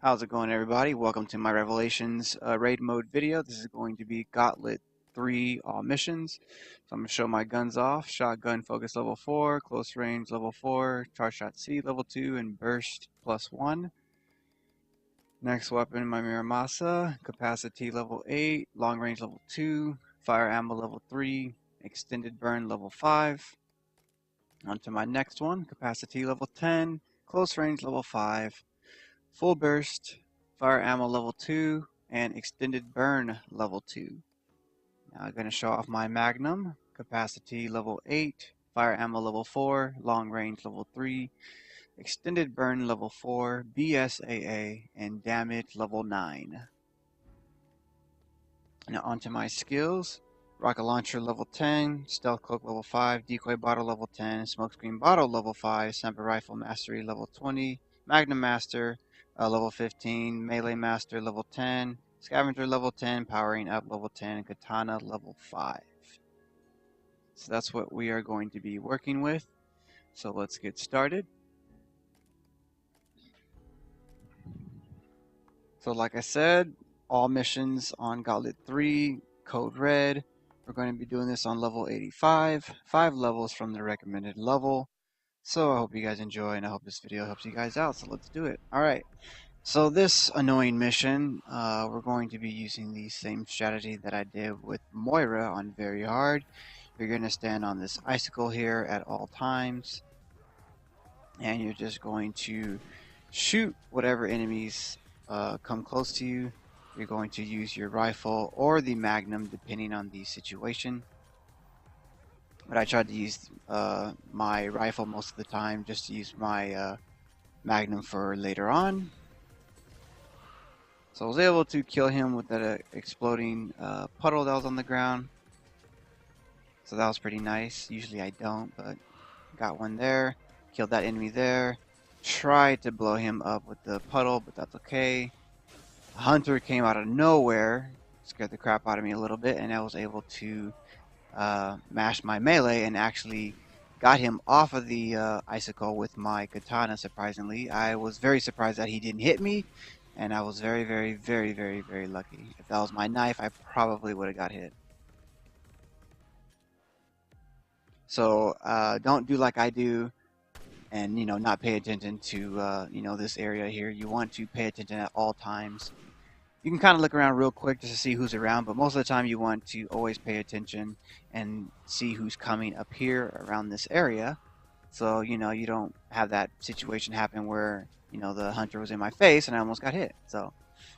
How's it going, everybody? Welcome to my Revelations raid mode video. This is going to be Gauntlet 3 all missions. So I'm going to show my guns off. Shotgun focus level 4, close range level 4, charge shot C level 2, and burst +1. Next weapon, my Miramasa, capacity level 8, long range level 2, fire ammo level 3, extended burn level 5. On to my next one, capacity level 10, close range level 5. Full burst, fire ammo level 2, and extended burn level 2. Now I'm going to show off my Magnum, capacity level 8, fire ammo level 4, long range level 3, extended burn level 4, BSAA, and damage level 9. Now onto my skills. Rocket launcher level 10, stealth cloak level 5, decoy bottle level 10, smokescreen bottle level 5, sniper rifle mastery level 20, magnum master level 15, melee master level 10, scavenger level 10, powering up level 10, and katana level 5. So that's what we are going to be working with. So let's get started. So like I said, all missions on Gauntlet 3, code red. We're going to be doing this on level 85, 5 levels from the recommended level. So I hope you guys enjoy, and I hope this video helps you guys out. So let's do it. Alright, so this annoying mission, we're going to be using the same strategy that I did with Moira on very hard. You're going to stand on this icicle here at all times, and you're just going to shoot whatever enemies come close to you. You're going to use your rifle or the Magnum depending on the situation. But I tried to use my rifle most of the time, just to use my Magnum for later on. So I was able to kill him with that exploding puddle that was on the ground. So that was pretty nice. Usually I don't, but got one there. Killed that enemy there. Tried to blow him up with the puddle, but that's okay. A hunter came out of nowhere, scared the crap out of me a little bit, and I was able to mash my melee and actually got him off of the icicle with my katana, surprisingly. I was very surprised that he didn't hit me, and I was very, very, very, very, very lucky. If that was my knife, I probably would have got hit. So don't do like I do and not pay attention to this area here. You want to pay attention at all times. You can kind of look around real quick just to see who's around, but most of the time you want to always pay attention and see who's coming up here around this area. So, you don't have that situation happen where, the hunter was in my face and I almost got hit. So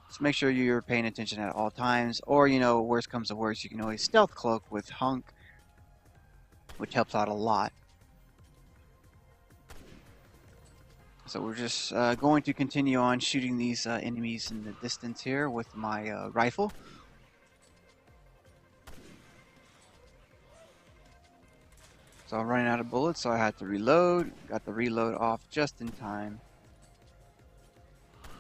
just make sure you're paying attention at all times. Or, worst comes to worst, you can always stealth cloak with Hunk, which helps out a lot. So we're just going to continue on shooting these enemies in the distance here with my rifle. So I'm running out of bullets, so I had to reload. Got the reload off just in time.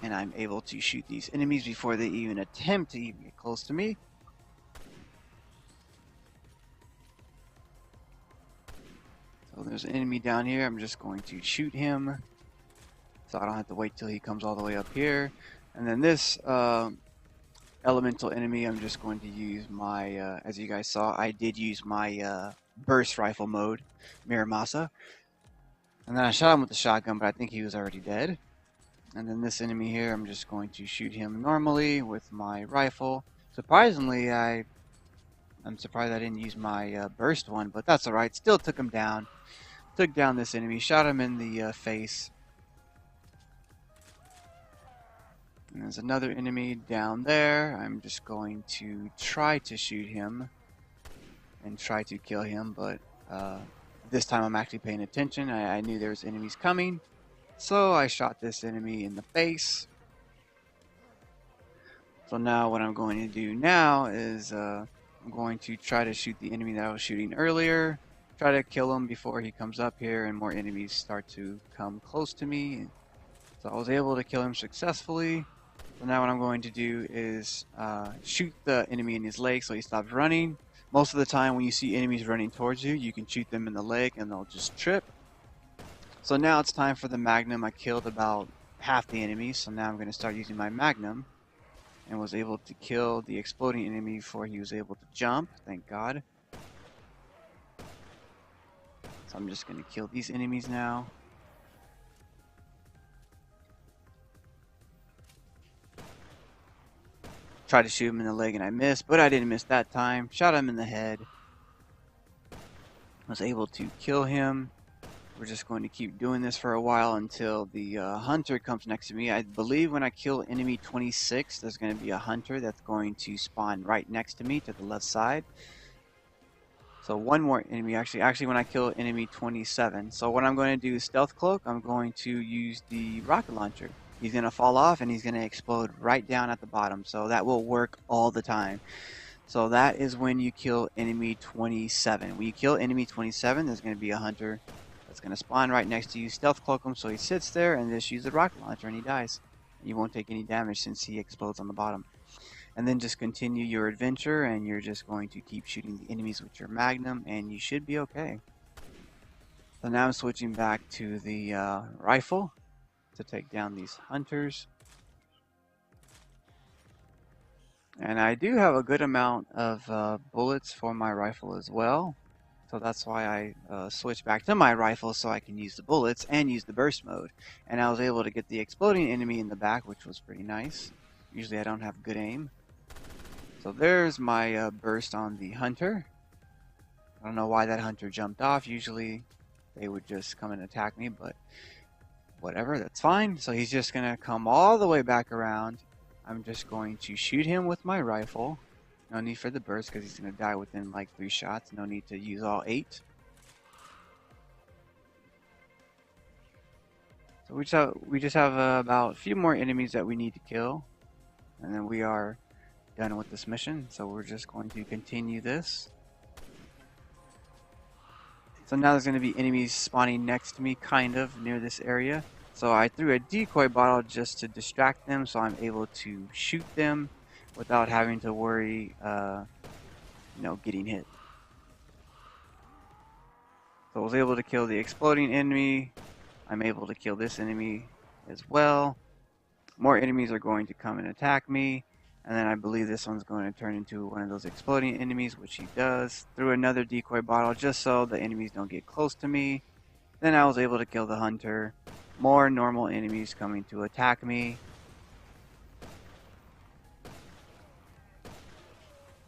And I'm able to shoot these enemies before they even attempt to even get close to me. So there's an enemy down here. I'm just going to shoot him, so I don't have to wait till he comes all the way up here. And then this elemental enemy, I'm just going to use my, as you guys saw, I did use my burst rifle mode, Miramasa. And then I shot him with the shotgun, but I think he was already dead. And then this enemy here, I'm just going to shoot him normally with my rifle. Surprisingly, I'm surprised I didn't use my burst one, but that's alright. Still took him down. Took down this enemy, shot him in the face. And there's another enemy down there. I'm just going to try to shoot him and try to kill him, but this time I'm actually paying attention. I knew there was enemies coming, so I shot this enemy in the face. So now what I'm going to do now is I'm going to try to shoot the enemy that I was shooting earlier. Try to kill him before he comes up here and more enemies start to come close to me. So I was able to kill him successfully. So now what I'm going to do is shoot the enemy in his leg so he stops running. Most of the time when you see enemies running towards you, you can shoot them in the leg and they'll just trip. So now it's time for the Magnum. I killed about half the enemies. So now I'm going to start using my magnum, and was able to kill the exploding enemy before he was able to jump. Thank God. So I'm just going to kill these enemies now. Tried to shoot him in the leg and I missed, but I didn't miss that time. Shot him in the head. Was able to kill him. We're just going to keep doing this for a while until the hunter comes next to me. I believe when I kill enemy 26, there's going to be a hunter that's going to spawn right next to me to the left side. So one more enemy, actually when I kill enemy 27. So what I'm going to do is stealth cloak. I'm going to use the rocket launcher. He's going to fall off and he's going to explode right down at the bottom. So that will work all the time. So that is when you kill enemy 27. When you kill enemy 27, there's going to be a hunter that's going to spawn right next to you. Stealth cloak him so he sits there and just use the rocket launcher and he dies. You won't take any damage since he explodes on the bottom. And then just continue your adventure, and you're just going to keep shooting the enemies with your magnum, and you should be okay. So now I'm switching back to the rifle to take down these hunters. And I do have a good amount of bullets for my rifle as well. So that's why I switched back to my rifle so I can use the bullets and use the burst mode. And I was able to get the exploding enemy in the back, which was pretty nice. Usually I don't have good aim. So there's my burst on the hunter. I don't know why that hunter jumped off. Usually they would just come and attack me, but whatever, that's fine. So he's just going to come all the way back around. I'm just going to shoot him with my rifle. No need for the burst because he's going to die within like 3 shots. No need to use all 8. So we just have about a few more enemies that we need to kill. And then we are done with this mission, so we're just going to continue this. So now there's going to be enemies spawning next to me, kind of near this area. So I threw a decoy bottle just to distract them, so I'm able to shoot them without having to worry, getting hit. So I was able to kill the exploding enemy. I'm able to kill this enemy as well. More enemies are going to come and attack me. And then I believe this one's going to turn into one of those exploding enemies, which he does. Threw another decoy bottle just so the enemies don't get close to me. Then I was able to kill the hunter. More normal enemies coming to attack me.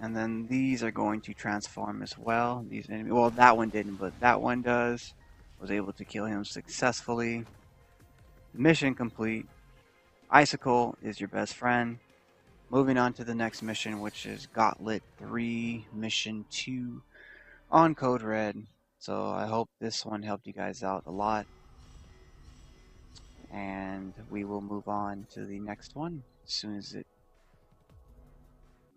And then these are going to transform as well. These enemies, well, that one didn't, but that one does. Was able to kill him successfully. Mission complete. Icicle is your best friend. Moving on to the next mission, which is Gauntlet 3, Mission 2 on Code Red. So I hope this one helped you guys out a lot. And we will move on to the next one as soon as it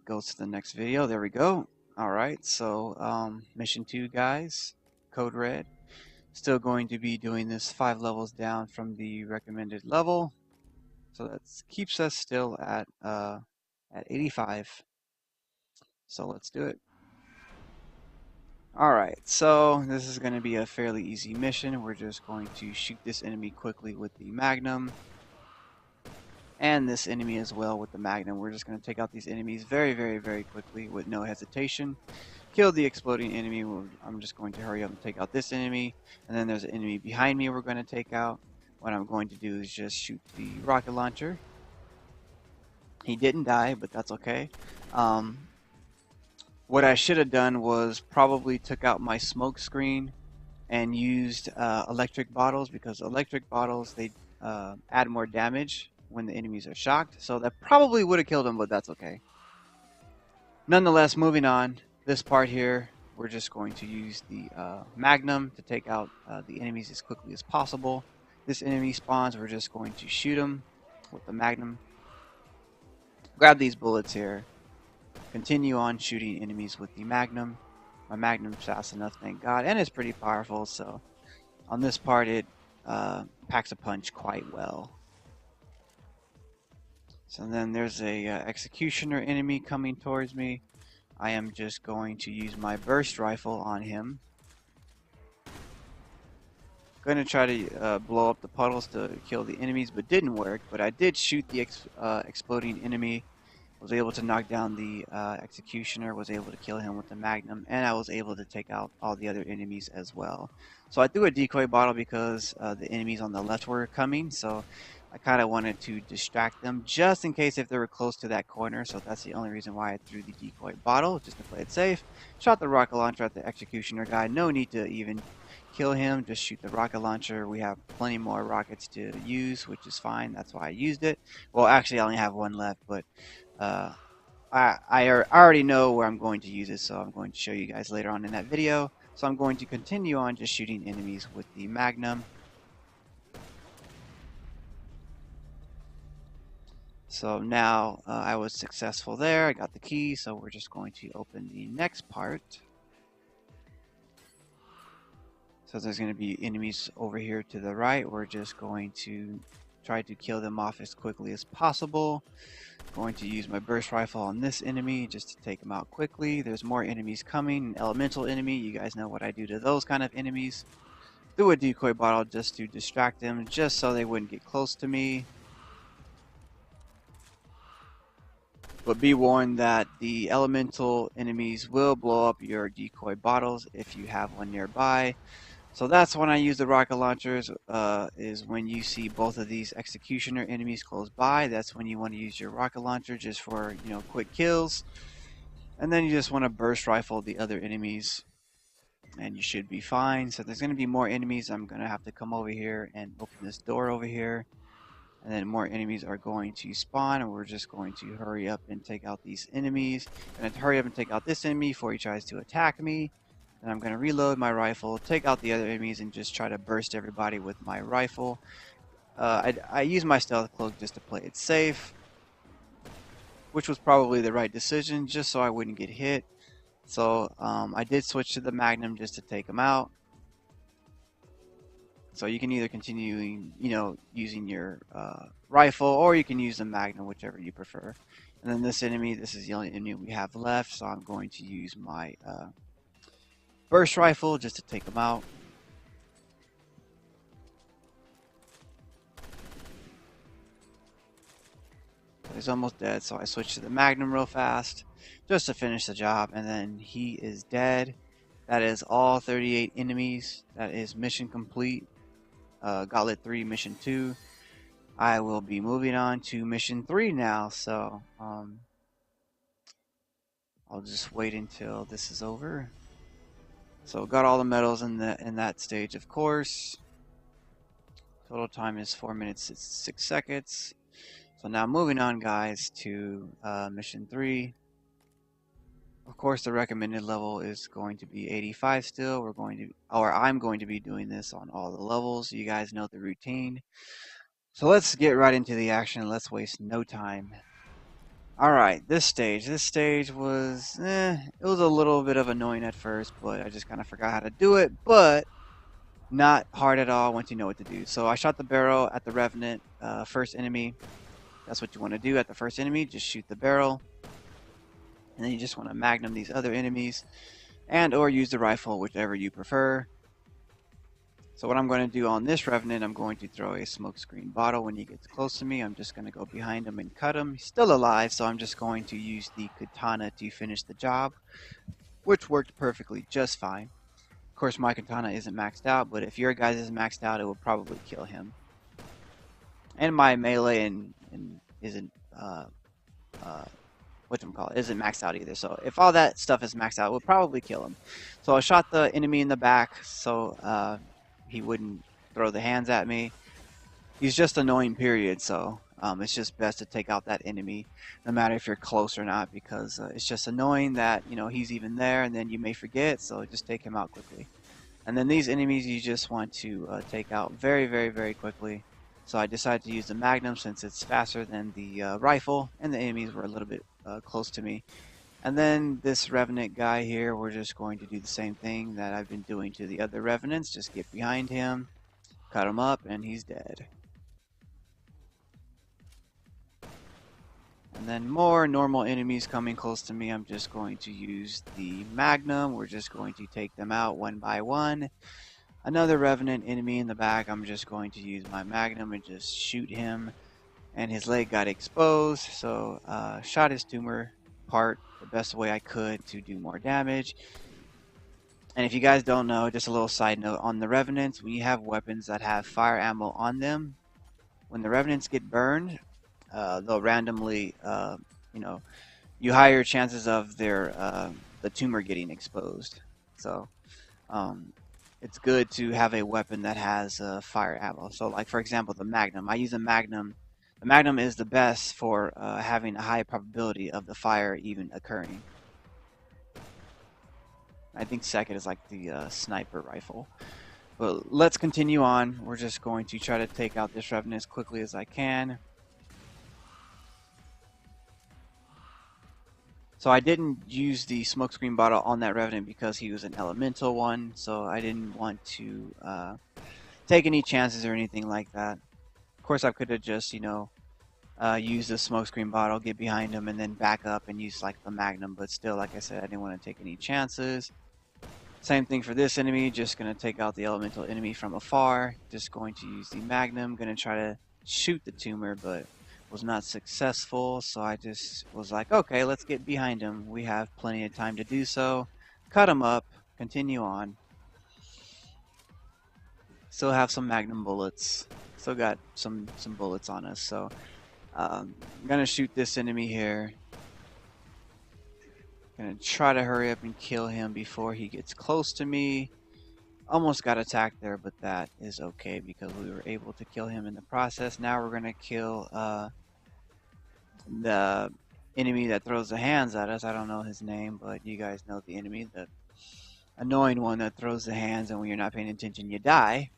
goes to the next video. There we go. Alright, so Mission 2, guys. Code Red. Still going to be doing this 5 levels down from the recommended level. So that keeps us still at 85. So let's do it. Alright, so this is going to be a fairly easy mission. We're just going to shoot this enemy quickly with the Magnum. And this enemy as well with the Magnum. We're just going to take out these enemies very, very, very quickly with no hesitation. Kill the exploding enemy. I'm just going to hurry up and take out this enemy. And then there's an enemy behind me we're going to take out. What I'm going to do is just shoot the rocket launcher. He didn't die, but that's okay. What I should have done was probably took out my smoke screen and used electric bottles, because electric bottles, they add more damage when the enemies are shocked. So that probably would have killed him, but that's okay. Nonetheless, moving on. This part here, we're just going to use the Magnum to take out the enemies as quickly as possible. This enemy spawns, we're just going to shoot him with the Magnum. Grab these bullets here. Continue on shooting enemies with the Magnum. My Magnum's fast enough, thank God, and it's pretty powerful, so on this part it packs a punch quite well. So then there's a executioner enemy coming towards me. I am just going to use my burst rifle on him. Gonna try to blow up the puddles to kill the enemies, but didn't work. But I did shoot the exploding enemy. Was able to knock down the executioner. Was able to kill him with the magnum, and I was able to take out all the other enemies as well. So I threw a decoy bottle because the enemies on the left were coming. So I kind of wanted to distract them just in case if they were close to that corner. So that's the only reason why I threw the decoy bottle, just to play it safe. Shot the rocket launcher at the executioner guy. No need to even kill him, just shoot the rocket launcher. We have plenty more rockets to use, which is fine. That's why I used it. Well, actually, I only have one left, but uh, I already know where I'm going to use it, so I'm going to show you guys later on in that video. So I'm going to continue on just shooting enemies with the Magnum. So now I was successful there. I got the key, so we're just going to open the next part. So there's going to be enemies over here to the right. We're just going to try to kill them off as quickly as possible. Going to use my burst rifle on this enemy just to take them out quickly. There's more enemies coming. An elemental enemy. You guys know what I do to those kind of enemies. Threw a decoy bottle just to distract them, just so they wouldn't get close to me. But be warned that the elemental enemies will blow up your decoy bottles if you have one nearby. So that's when I use the rocket launchers, is when you see both of these executioner enemies close by. That's when you want to use your rocket launcher just for, quick kills. And then you just want to burst rifle the other enemies and you should be fine. So there's going to be more enemies. I'm going to have to come over here and open this door over here. And then more enemies are going to spawn, and we're just going to hurry up and take out these enemies. I'm going to hurry up and take out this enemy before he tries to attack me. And I'm going to reload my rifle, take out the other enemies, and just try to burst everybody with my rifle. I use my stealth cloak just to play it safe, which was probably the right decision, just so I wouldn't get hit. So I did switch to the Magnum just to take them out. So you can either continue, using your rifle, or you can use the Magnum, whichever you prefer. And then this enemy, this is the only enemy we have left, so I'm going to use my burst rifle just to take them out. He's almost dead, so I switched to the Magnum real fast just to finish the job, and then he is dead. That is all 38 enemies. That is mission complete. Gauntlet 3 mission 2. I will be moving on to mission 3 now, so I'll just wait until this is over. So got all the medals in that stage, of course. Total time is 4 minutes 6 seconds. So now moving on, guys, to mission 3. Of course, the recommended level is going to be 85 still. I'm going to be doing this on all the levels. You guys know the routine. So let's get right into the action. Let's waste no time. Alright, this stage was, it was a little bit of annoying at first, but I just kind of forgot how to do it, but not hard at all once you know what to do. So I shot the barrel at the Revenant, first enemy. That's what you want to do at the first enemy, just shoot the barrel. And then you just want to Magnum these other enemies, and or use the rifle, whichever you prefer. So what I'm going to do on this Revenant, I'm going to throw a smoke screen bottle when he gets close to me. I'm just going to go behind him and cut him. He's still alive, so I'm just going to use the katana to finish the job, which worked perfectly just fine. Of course, my katana isn't maxed out, but if your guys is maxed out, it will probably kill him. And my melee isn't isn't maxed out either. So if all that stuff is maxed out, it would probably kill him. So I shot the enemy in the back so he wouldn't throw the hands at me. He's just annoying, period. So it's just best to take out that enemy, no matter if you're close or not, because it's just annoying that he's even there, and then you may forget. So just take him out quickly. And then these enemies you just want to take out very, very, very quickly. So I decided to use the Magnum since it's faster than the rifle, and the enemies were a little bit close to me. And then this Revenant guy here, we're just going to do the same thing that I've been doing to the other Revenants. Just get behind him, cut him up, and he's dead. And then more normal enemies coming close to me, I'm just going to use the Magnum. We're just going to take them out one by one. another Revenant enemy in the back. I'm just going to use my Magnum and just shoot him. And his leg got exposed, so shot his tumor part the best way I could to do more damage. And if you guys don't know, just a little side note, on the Revenants, when you have weapons that have fire ammo on them, when the Revenants get burned, they'll randomly, you know, you higher chances of their the tumor getting exposed. So it's good to have a weapon that has fire ammo. So like for example, the Magnum. I use a Magnum. The Magnum is the best for having a high probability of the fire even occurring. I think second is like the sniper rifle. But let's continue on. We're just going to try to take out this Revenant as quickly as I can. So I didn't use the smokescreen bottle on that Revenant because he was an elemental one. So I didn't want to take any chances or anything like that. Of course, I could have just, you know, used the smokescreen bottle, get behind him, and then back up and use like the Magnum. But still, like I said, I didn't want to take any chances. Same thing for this enemy, just going to take out the elemental enemy from afar. Just going to use the Magnum, going to try to shoot the tumor, but was not successful. So I just was like, okay, let's get behind him. We have plenty of time to do so. Cut him up, continue on. Still have some Magnum bullets. Still got some bullets on us. So I'm going to shoot this enemy here. Gonna try to hurry up and kill him before he gets close to me. Almost got attacked there, but that is okay because we were able to kill him in the process. Now we're gonna kill the enemy that throws the hands at us. I don't know his name, but you guys know the enemy, the annoying one that throws the hands, and when you're not paying attention, you die.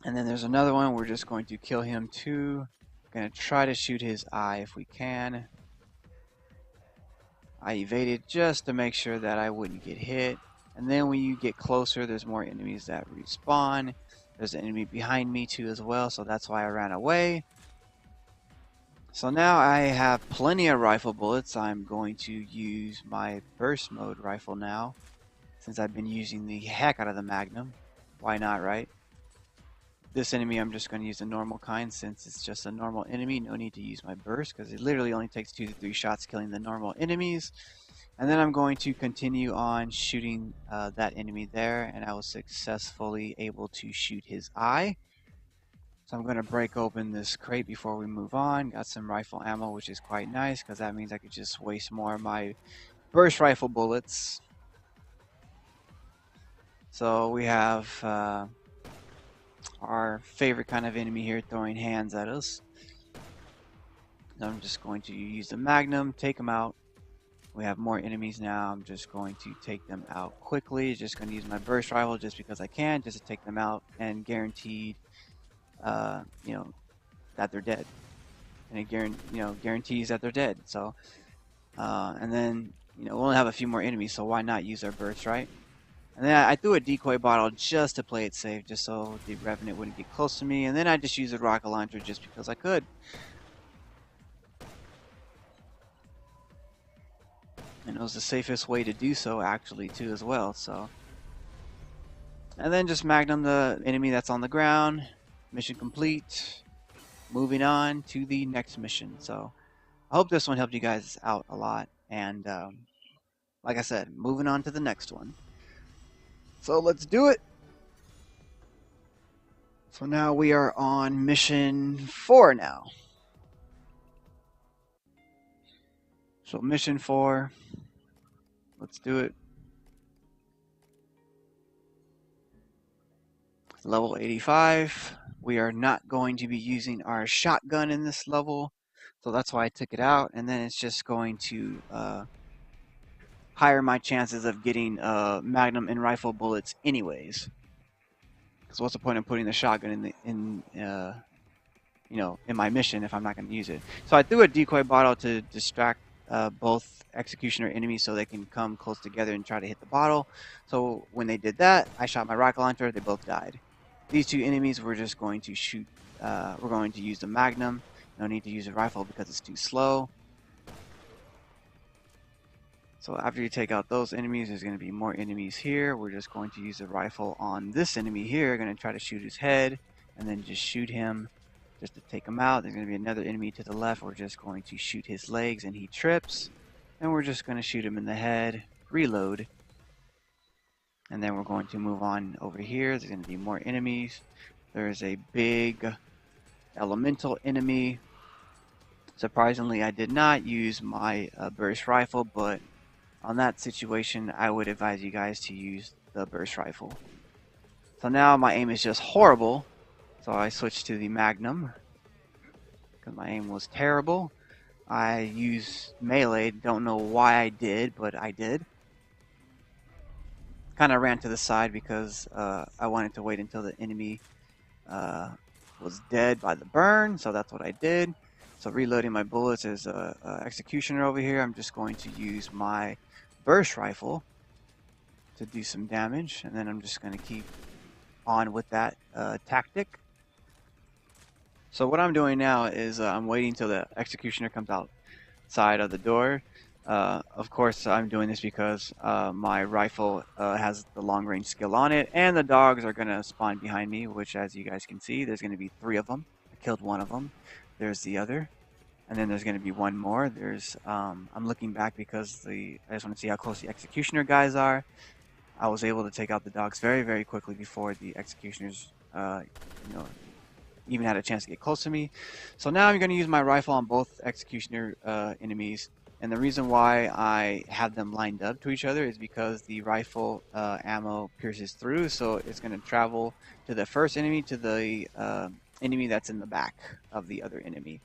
And then there's another one. We're just going to kill him too. Gonna try to shoot his eye if we can. I evaded just to make sure that I wouldn't get hit. And then when you get closer, there's more enemies that respawn. There's an enemy behind me too as well, so that's why I ran away. So now I have plenty of rifle bullets. I'm going to use my burst mode rifle now, since I've been using the heck out of the Magnum. Why not, right? This enemy I'm just going to use the normal kind since it's just a normal enemy. No need to use my burst because it literally only takes 2 to 3 shots killing the normal enemies. And then I'm going to continue on shooting that enemy there, and I was successfully able to shoot his eye. So I'm going to break open this crate before we move on. Got some rifle ammo, which is quite nice because that means I could just waste more of my burst rifle bullets. So we have our favorite kind of enemy here throwing hands at us. I'm just going to use the Magnum, take them out. We have more enemies now. I'm just going to take them out quickly. Just going to use my burst rifle just because I can, just to take them out and guaranteed, you know, that they're dead. And it guarantees that they're dead. So, and then, you know, we'll only have a few more enemies, so why not use our burst, right? And then I threw a decoy bottle just to play it safe, just so the Revenant wouldn't get close to me. And then I just used a rocket launcher just because I could. And it was the safest way to do so, actually, too, as well. So, and then just Magnum the enemy that's on the ground. Mission complete. Moving on to the next mission. So, I hope this one helped you guys out a lot. And like I said, moving on to the next one. So let's do it. So now we are on mission 4 now. So mission 4. Let's do it. Level 85. We are not going to be using our shotgun in this level. So that's why I took it out. And then it's just going to higher my chances of getting Magnum and rifle bullets anyways. Because what's the point of putting the shotgun in my mission if I'm not going to use it? So I threw a decoy bottle to distract both executioner enemies so they can come close together and try to hit the bottle. So when they did that, I shot my rocket launcher. They both died. These two enemies we're just going to shoot. We're going to use the Magnum. No need to use a rifle because it's too slow. So after you take out those enemies, there's going to be more enemies here. We're just going to use the rifle on this enemy here. Going to try to shoot his head and then just shoot him just to take him out. There's going to be another enemy to the left. We're just going to shoot his legs and he trips. And we're just going to shoot him in the head, reload. And then we're going to move on over here. There's going to be more enemies. There's a big elemental enemy. Surprisingly, I did not use my burst rifle, but on that situation, I would advise you guys to use the burst rifle. So now my aim is just horrible. So I switched to the Magnum because my aim was terrible. I used melee. Don't know why I did, but I did. Kind of ran to the side because I wanted to wait until the enemy was dead by the burn. So that's what I did. So reloading my bullets as a executioner over here. I'm just going to use my burst rifle to do some damage, and then I'm just going to keep on with that tactic. So what I'm doing now is I'm waiting till the executioner comes outside of the door. Of course, I'm doing this because my rifle has the long range skill on it, and the dogs are going to spawn behind me, which, as you guys can see, there's going to be 3 of them. I killed one of them. There's the other. And then there's going to be one more. There's I'm looking back because I just want to see how close the executioner guys are. I was able to take out the dogs very, very quickly before the executioners, even had a chance to get close to me. So now I'm going to use my rifle on both executioner enemies. And the reason why I have them lined up to each other is because the rifle ammo pierces through. So it's going to travel to the first enemy, to the enemy that's in the back of the other enemy.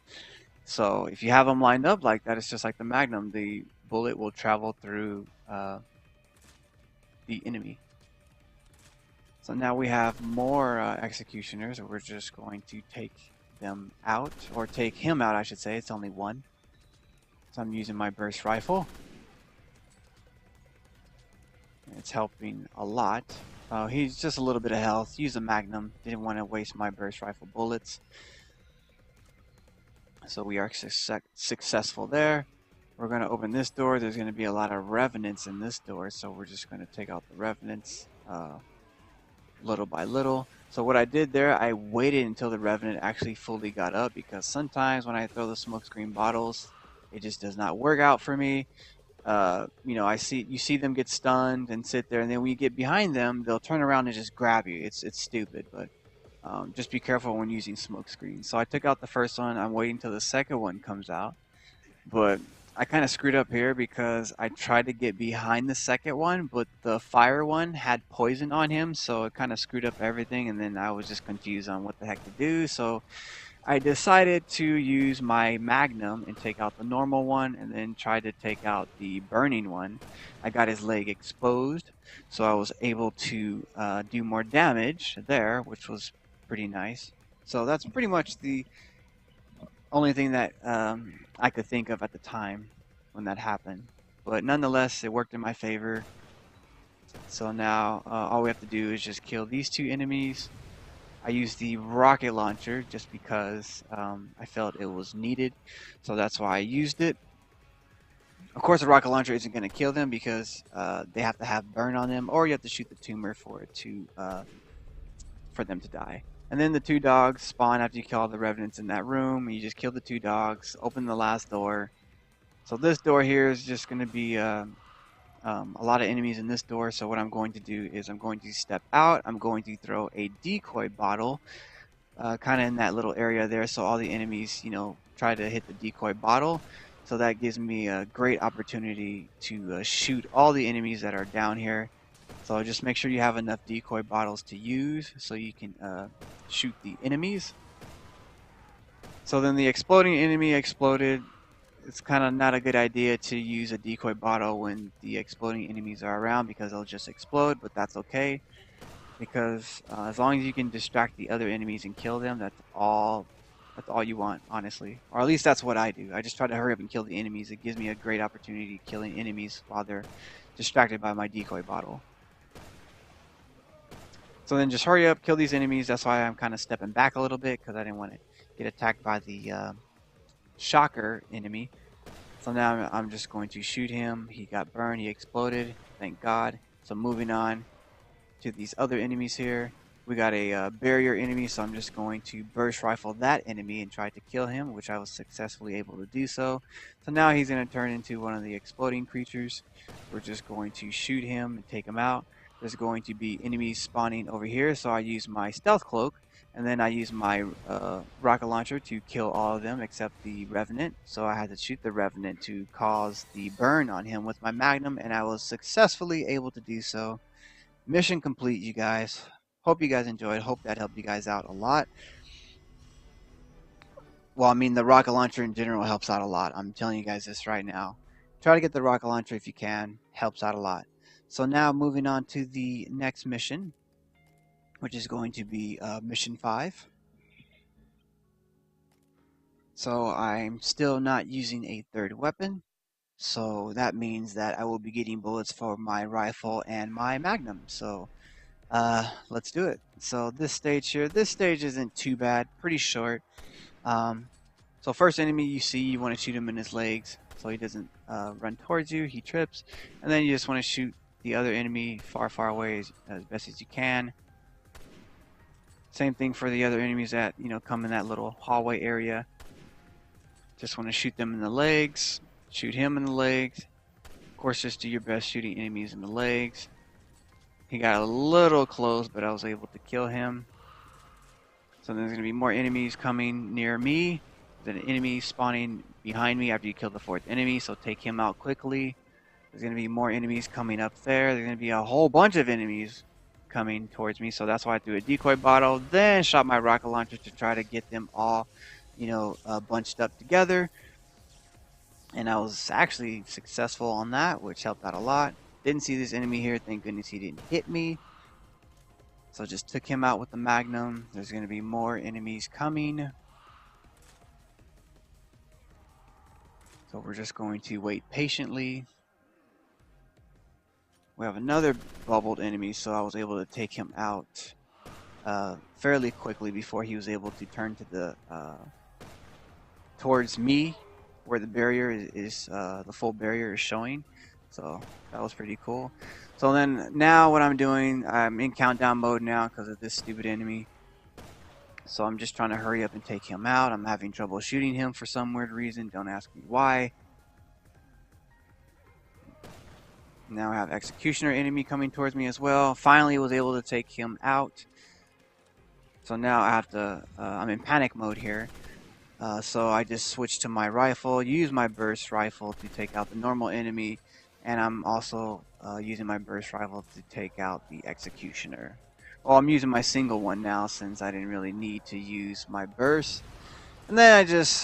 So if you have them lined up like that, it's just like the Magnum. The bullet will travel through the enemy. So now we have more executioners. We're just going to take them out, or take him out, I should say. It's only one. So I'm using my burst rifle. It's helping a lot. He's just a little bit of health. Use a Magnum. Didn't want to waste my burst rifle bullets. So we are successful there. We're going to open this door. There's going to be a lot of revenants in this door, so we're just going to take out the revenants little by little. So what I did there, I waited until the revenant actually fully got up, because sometimes when I throw the smokescreen bottles, it just does not work out for me. You see them get stunned and sit there, and then when you get behind them, they'll turn around and just grab you. It's stupid, but just be careful when using smoke screens. So I took out the first one. I'm waiting till the second one comes out. But I kind of screwed up here because I tried to get behind the second one, but the fire one had poison on him, so it kind of screwed up everything, and then I was just confused on what the heck to do. So I decided to use my Magnum and take out the normal one, and then try to take out the burning one. I got his leg exposed, so I was able to do more damage there, which was pretty nice. So that's pretty much the only thing that I could think of at the time when that happened. But nonetheless, it worked in my favor. So now all we have to do is just kill these 2 enemies. I used the rocket launcher just because I felt it was needed. So that's why I used it. Of course, the rocket launcher isn't going to kill them because they have to have burn on them, or you have to shoot the tumor for it to for them to die. And then the 2 dogs spawn after you kill all the revenants in that room. You just kill the 2 dogs, open the last door. So this door here is just going to be a lot of enemies in this door. So what I'm going to do is I'm going to step out. I'm going to throw a decoy bottle kind of in that little area there, so all the enemies, try to hit the decoy bottle. So that gives me a great opportunity to shoot all the enemies that are down here. So just make sure you have enough decoy bottles to use so you can shoot the enemies. So then the exploding enemy exploded. It's kind of not a good idea to use a decoy bottle when the exploding enemies are around, because they'll just explode, but that's okay. Because as long as you can distract the other enemies and kill them, that's all you want, honestly. Or at least that's what I do. I just try to hurry up and kill the enemies. It gives me a great opportunity killing enemies while they're distracted by my decoy bottle. So then just hurry up, kill these enemies. That's why I'm kind of stepping back a little bit, because I didn't want to get attacked by the shocker enemy. So now I'm just going to shoot him. He got burned. He exploded. Thank God. So moving on to these other enemies here. We got a barrier enemy, so I'm just going to burst rifle that enemy and try to kill him, which I was successfully able to do so. So now he's going to turn into one of the exploding creatures. We're just going to shoot him and take him out. There's going to be enemies spawning over here, so I use my stealth cloak, and then I use my rocket launcher to kill all of them except the Revenant. So I had to shoot the Revenant to cause the burn on him with my Magnum, and I was successfully able to do so. Mission complete, you guys. Hope you guys enjoyed. Hope that helped you guys out a lot. Well, I mean, the rocket launcher in general helps out a lot. I'm telling you guys this right now. Try to get the rocket launcher if you can. Helps out a lot. So now moving on to the next mission, which is going to be mission 5. So I'm still not using a third weapon. So that means that I will be getting bullets for my rifle and my Magnum. So let's do it. So this stage here, this stage isn't too bad, pretty short. So first enemy you see, you want to shoot him in his legs so he doesn't run towards you, he trips, and then you just want to shoot the other enemy far away as best as you can. Same thing for the other enemies that come in that little hallway area. Just want to shoot them in the legs, shoot him in the legs. Of course, just do your best shooting enemies in the legs. He got a little close, but I was able to kill him. So there's going to be more enemies coming near me. There's an enemy spawning behind me after you kill the 4th enemy, so take him out quickly. There's going to be more enemies coming up there. There's going to be a whole bunch of enemies coming towards me, so that's why I threw a decoy bottle, then shot my rocket launcher to try to get them all, bunched up together. And I was actually successful on that, which helped out a lot. Didn't see this enemy here. Thank goodness he didn't hit me. So just took him out with the Magnum. There's going to be more enemies coming. So we're just going to wait patiently. We have another bubbled enemy, so I was able to take him out fairly quickly before he was able to turn to the towards me, where the barrier is the full barrier is showing. So that was pretty cool. So then now what I'm doing, I'm in countdown mode now because of this stupid enemy. So I'm just trying to hurry up and take him out. I'm having trouble shooting him for some weird reason. Don't ask me why. Now I have Executioner enemy coming towards me as well. Finally was able to take him out. So now I have to, I'm in panic mode here. So I just switched to my rifle, use my burst rifle to take out the normal enemy, and I'm also using my burst rifle to take out the Executioner. Well, I'm using my single one now since I didn't really need to use my burst. And then I just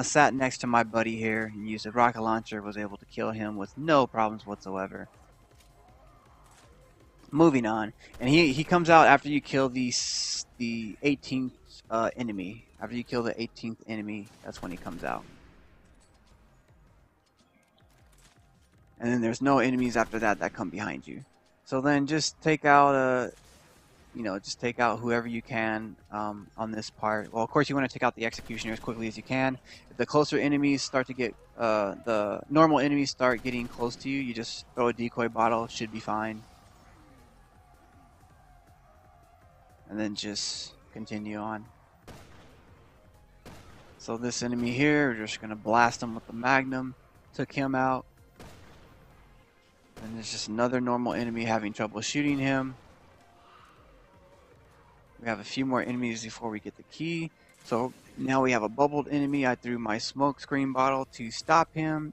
sat next to my buddy here and used a rocket launcher, was able to kill him with no problems whatsoever. Moving on, and he comes out after you kill the 18th enemy. After you kill the 18th enemy, that's when he comes out. And then there's no enemies after that come behind you. So then just take out just take out whoever you can on this part. Well, of course you want to take out the Executioner as quickly as you can. If the closer enemies start to get, the normal enemies start getting close to you, you just throw a decoy bottle, should be fine. And then just continue on. So this enemy here, we're just going to blast him with the Magnum. Took him out. And there's just another normal enemy having trouble shooting him. We have a few more enemies before we get the key. So now we have a bubbled enemy. I threw my smoke screen bottle to stop him.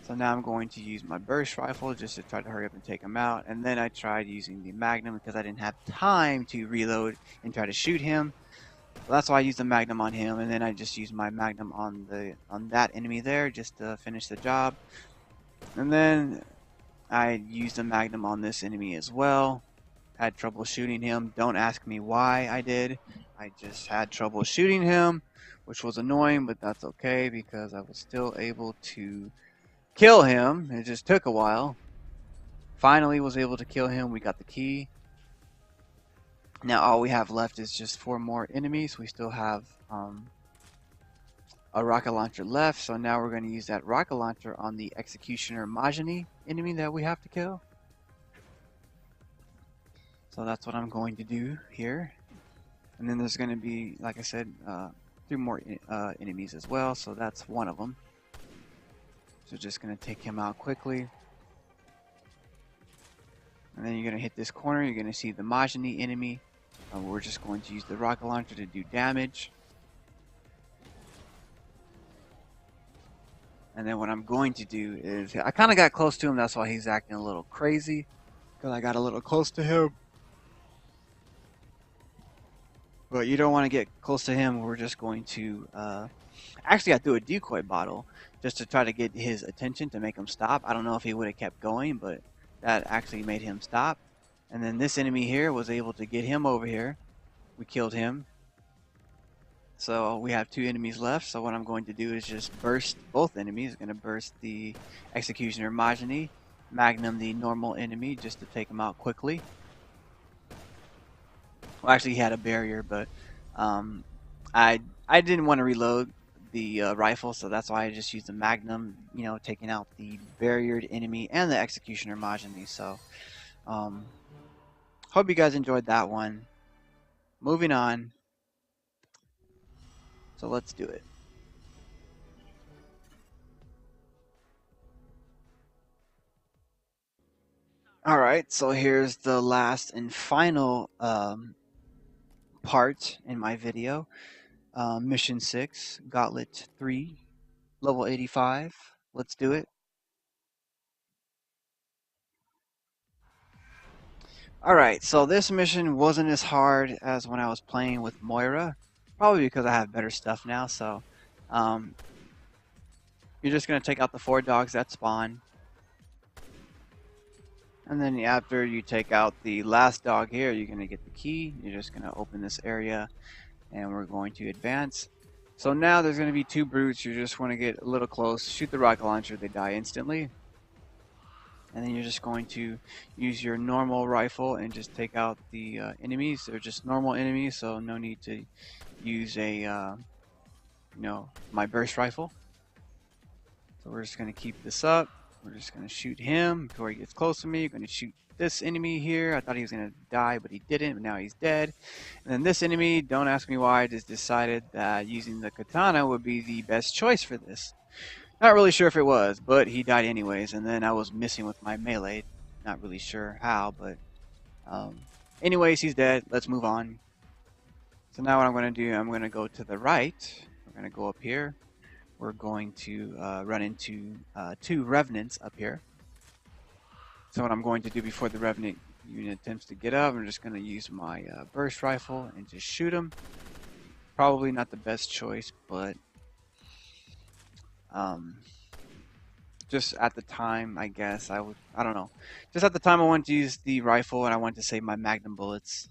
So now I'm going to use my burst rifle just to try to hurry up and take him out. And then I tried using the Magnum because I didn't have time to reload and try to shoot him. So that's why I used the Magnum on him. And then I just used my Magnum on that enemy there just to finish the job. And then I used the Magnum on this enemy as well. Had trouble shooting him. Don't ask me why I did. I just had trouble shooting him, which was annoying, but that's okay because I was still able to kill him. It just took a while. Finally was able to kill him. We got the key. Now all we have left is just 4 more enemies. We still have a rocket launcher left, so now we're going to use that rocket launcher on the Executioner Majani enemy that we have to kill. So that's what I'm going to do here. And then there's going to be, like I said, 3 more enemies as well, so that's one of them. So just going to take him out quickly. And then you're going to hit this corner, you're going to see the Majani enemy. We're just going to use the rocket launcher to do damage. And then what I'm going to do is, I kind of got close to him, that's why he's acting a little crazy. Because I got a little close to him. But you don't want to get close to him. We're just going to, actually I threw a decoy bottle just to try to get his attention to make him stop. I don't know if he would have kept going, but that actually made him stop. And then this enemy here was able to get him over here. We killed him. So we have 2 enemies left. So what I'm going to do is just burst both enemies. I'm going to burst the Executioner Majani, Magnum the normal enemy, just to take him out quickly. Well, actually he had a barrier, but I didn't want to reload the rifle, so that's why I just used the Magnum, you know, taking out the barriered enemy and the Executioner Majani. So hope you guys enjoyed that one. Moving on. So let's do it. Alright, so here's the last and final part in my video. Mission 6, Gauntlet 3, level 85. Let's do it. Alright, so this mission wasn't as hard as when I was playing with Moira. Probably because I have better stuff now, so you're just going to take out the 4 dogs that spawn. And then after you take out the last dog here, you're going to get the key. You're just going to open this area and we're going to advance. So now there's going to be 2 brutes. You just want to get a little close, shoot the rocket launcher, they die instantly. And then you're just going to use your normal rifle and just take out the enemies. They're just normal enemies, so no need to use a, you know, my burst rifle. So we're just going to keep this up. We're just going to shoot him before he gets close to me. We're going to shoot this enemy here. I thought he was going to die, but he didn't. But now he's dead. And then this enemy, don't ask me why, I just decided that using the katana would be the best choice for this. Not really sure if it was, but he died anyways. And then I was missing with my melee. Not really sure how, but anyways, he's dead. Let's move on. So now what I'm going to do, I'm going to go to the right. We're going to go up here. We're going to run into 2 revenants up here. So what I'm going to do before the revenant unit attempts to get up, I'm just going to use my burst rifle and just shoot him. Probably not the best choice, but just at the time, I guess I don't know. Just at the time, I wanted to use the rifle and I wanted to save my Magnum bullets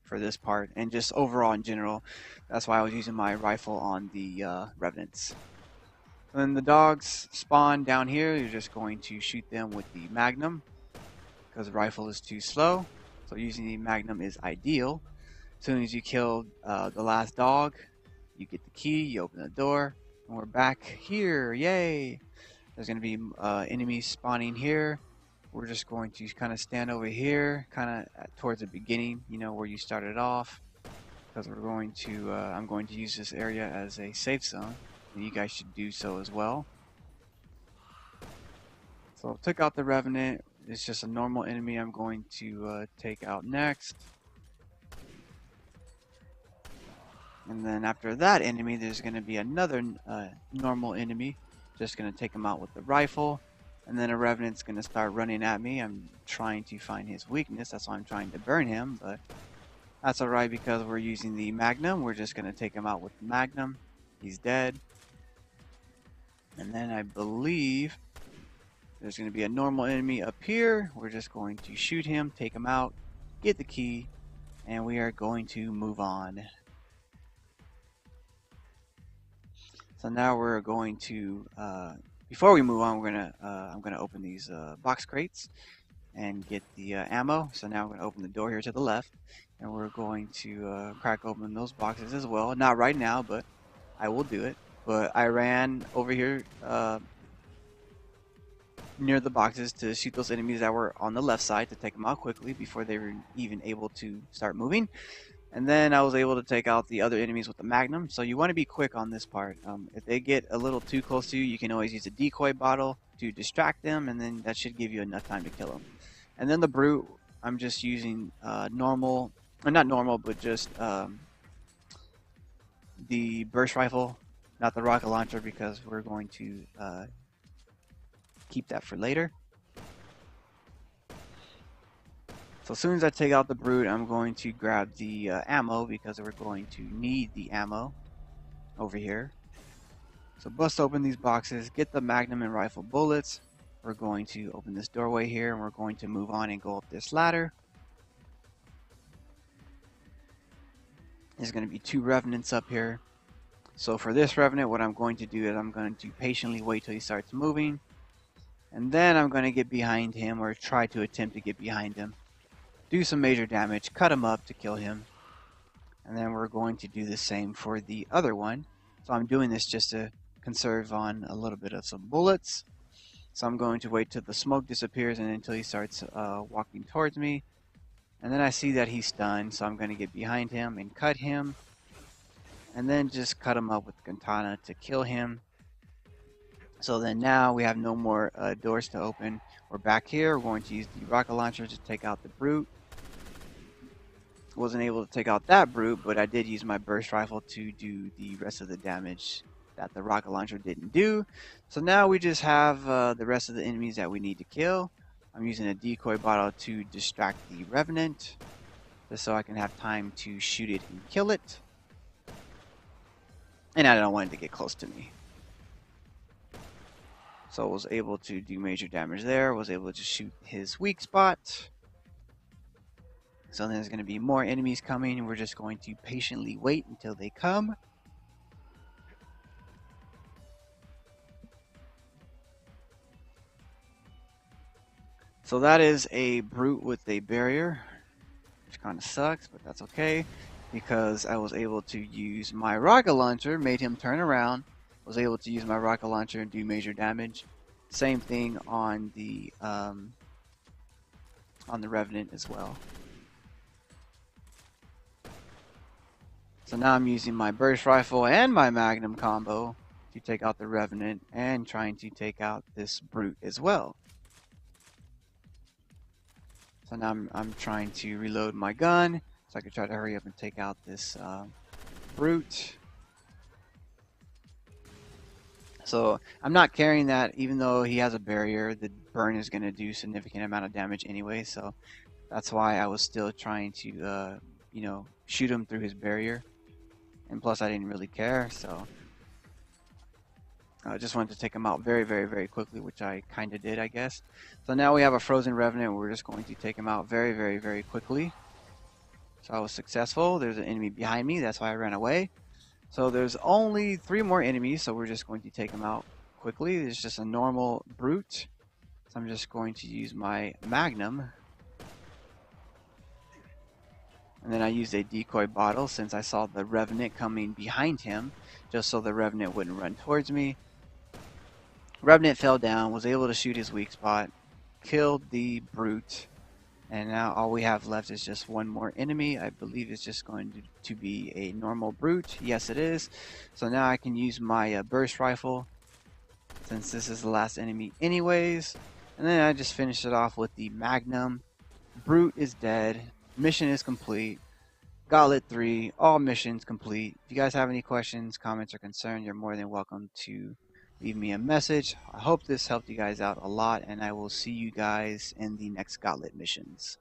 for this part, and just overall in general, that's why I was using my rifle on the revenants. And then the dogs spawn down here. You're just going to shoot them with the Magnum because the rifle is too slow. So using the Magnum is ideal. As soon as you kill the last dog, you get the key, you open the door, and we're back here. Yay! There's going to be enemies spawning here. We're just going to kind of stand over here, kind of towards the beginning, you know, where you started off, because we're going to, I'm going to use this area as a safe zone, and you guys should do so as well. So took out the Revenant. It's just a normal enemy I'm going to take out next. And then after that enemy, there's going to be another normal enemy. Just going to take him out with the rifle. And then a Revenant's going to start running at me. I'm trying to find his weakness. That's why I'm trying to burn him. But that's alright because we're using the Magnum. We're just going to take him out with the Magnum. He's dead. And then I believe there's going to be a normal enemy up here. We're just going to shoot him, take him out, get the key, and we are going to move on. So now we're going to, before we move on, I'm gonna open these box crates and get the ammo. So now I'm gonna open the door here to the left, and we're going to crack open those boxes as well. Not right now, but I will do it. but I ran over here near the boxes to shoot those enemies that were on the left side to take them out quickly before they were even able to start moving. And then I was able to take out the other enemies with the Magnum. So you want to be quick on this part. If they get a little too close to you, you can always use a decoy bottle to distract them, and then that should give you enough time to kill them. And then the Brute, I'm just using normal, or not normal, but just the burst rifle, not the rocket launcher, because we're going to keep that for later. So as soon as I take out the Brute, I'm going to grab the ammo, because we're going to need the ammo over here. So bust open these boxes, get the Magnum and rifle bullets. We're going to open this doorway here, and we're going to move on and go up this ladder. There's going to be 2 Revenants up here. So for this Revenant, what I'm going to do is I'm going to patiently wait till he starts moving. And then I'm going to get behind him, or try to attempt to get behind him. Do some major damage, cut him up to kill him. And then we're going to do the same for the other one. So I'm doing this just to conserve on a little bit of some bullets. So I'm going to wait till the smoke disappears and until he starts walking towards me. And then I see that he's stunned, so I'm going to get behind him and cut him. And then just cut him up with the katana to kill him. So then now we have no more doors to open. We're back here. We're going to use the rocket launcher to take out the Brute. Wasn't able to take out that Brute, but I did use my burst rifle to do the rest of the damage that the rocket launcher didn't do. So now we just have the rest of the enemies that we need to kill. I'm using a decoy bottle to distract the Revenant, just so I can have time to shoot it and kill it. And I don't want it to get close to me. So I was able to do major damage there. Was able to just shoot his weak spot. So then there's going to be more enemies coming, and we're just going to patiently wait until they come. So that is a Brute with a barrier, which kind of sucks, but that's okay, because I was able to use my rocket launcher, made him turn around, was able to use my rocket launcher and do major damage. Same thing on the Revenant as well. So now I'm using my burst rifle and my Magnum combo to take out the Revenant and trying to take out this Brute as well. So now I'm trying to reload my gun so I can try to hurry up and take out this Brute. So I'm not carrying that, even though he has a barrier. The burn is going to do significant amount of damage anyway, so that's why I was still trying to you know, shoot him through his barrier. And plus I didn't really care, so I just wanted to take him out very, very, very quickly, which I kind of did, I guess. So now we have a frozen Revenant. We're just going to take him out very, very, very quickly. So I was successful. There's an enemy behind me. That's why I ran away. So there's only 3 more enemies, so we're just going to take them out quickly. It's just a normal Brute. So I'm just going to use my Magnum. And then I used a decoy bottle since I saw the Revenant coming behind him, just so the Revenant wouldn't run towards me. Revenant fell down, was able to shoot his weak spot, killed the Brute, and now all we have left is just one more enemy. I believe it's just going to be a normal Brute. Yes, it is. So now I can use my burst rifle, since this is the last enemy anyways. And then I just finish it off with the Magnum. Brute is dead. Mission is complete. Gauntlet 3, all missions complete. If you guys have any questions, comments, or concerns, you're more than welcome to leave me a message. I hope this helped you guys out a lot, and I will see you guys in the next Gauntlet missions.